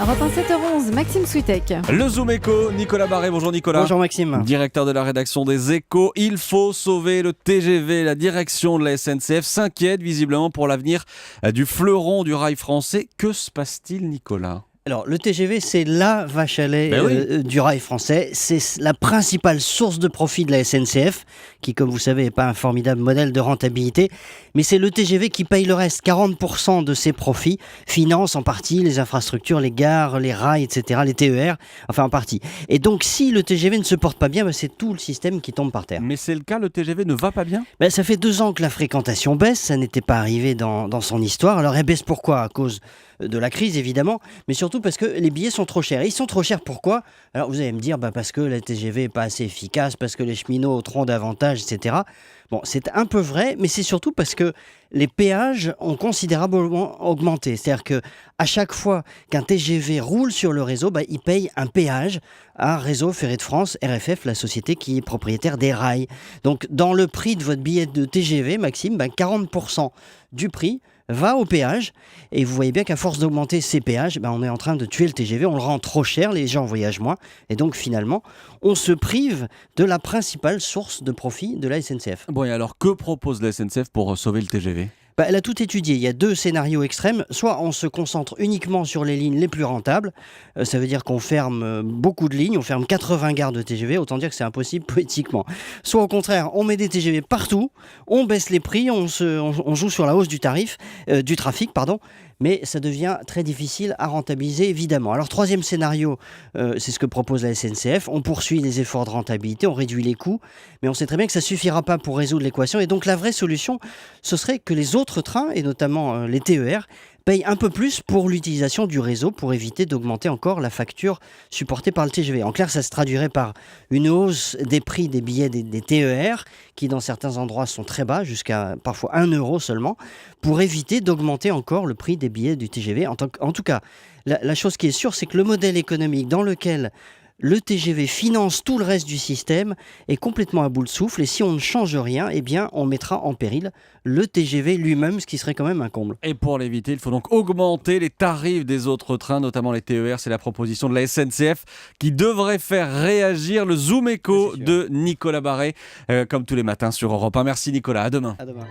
Europe 1 7h11, Maxime Switek. Le Zoom Éco, Nicolas Barré. Bonjour Nicolas. Bonjour Maxime. Directeur de la rédaction des Échos. Il faut sauver le TGV. La direction de la SNCF s'inquiète visiblement pour l'avenir du fleuron du rail français. Que se passe-t-il, Nicolas ? Alors, le TGV, c'est la vache à lait du rail français. C'est la principale source de profit de la SNCF, qui, comme vous savez, n'est pas un formidable modèle de rentabilité. Mais c'est le TGV qui paye le reste. 40% de ses profits financent en partie les infrastructures, les gares, les rails, etc., les TER, enfin en partie. Et donc, si le TGV ne se porte pas bien, c'est tout le système qui tombe par terre. Mais c'est le cas, le TGV ne va pas bien ? Ça fait 2 ans que la fréquentation baisse. Ça n'était pas arrivé dans son histoire. Alors, elle baisse pourquoi ? À cause de la crise, évidemment, mais surtout parce que les billets sont trop chers. Et ils sont trop chers pourquoi ? Alors vous allez me dire, parce que la TGV n'est pas assez efficace, parce que les cheminots ont trop d'avantages, etc. Bon, c'est un peu vrai, mais c'est surtout parce que les péages ont considérablement augmenté. C'est-à-dire qu'à chaque fois qu'un TGV roule sur le réseau, il paye un péage à Réseau Ferré de France, RFF, la société qui est propriétaire des rails. Donc dans le prix de votre billet de TGV, Maxime, 40% du prix va au péage, et vous voyez bien qu'à force d'augmenter ces péages, on est en train de tuer le TGV, on le rend trop cher, les gens voyagent moins, et donc finalement, on se prive de la principale source de profit de la SNCF. Bon, et alors que propose la SNCF pour sauver le TGV ? Elle a tout étudié. Il y a 2 scénarios extrêmes. Soit on se concentre uniquement sur les lignes les plus rentables. Ça veut dire qu'on ferme beaucoup de lignes. On ferme 80 gares de TGV. Autant dire que c'est impossible poétiquement. Soit au contraire, on met des TGV partout. On baisse les prix. On joue sur la hausse du trafic. Mais ça devient très difficile à rentabiliser, évidemment. Alors, 3e scénario, c'est ce que propose la SNCF. On poursuit les efforts de rentabilité, on réduit les coûts, mais on sait très bien que ça ne suffira pas pour résoudre l'équation. Et donc, la vraie solution, ce serait que les autres trains, et notamment les TER, payent un peu plus pour l'utilisation du réseau pour éviter d'augmenter encore la facture supportée par le TGV. En clair, ça se traduirait par une hausse des prix des billets des TER qui, dans certains endroits, sont très bas, jusqu'à parfois 1 euro seulement, pour éviter d'augmenter encore le prix des billets du TGV. En tout cas, la chose qui est sûre, c'est que le modèle économique dans lequel le TGV finance tout le reste du système est complètement à bout de souffle, et si on ne change rien, on mettra en péril le TGV lui-même, ce qui serait quand même un comble. Et pour l'éviter, il faut donc augmenter les tarifs des autres trains, notamment les TER. C'est la proposition de la SNCF qui devrait faire réagir. Le Zoom Éco de Nicolas Barré, comme tous les matins sur Europe 1. Merci Nicolas, à demain. À demain.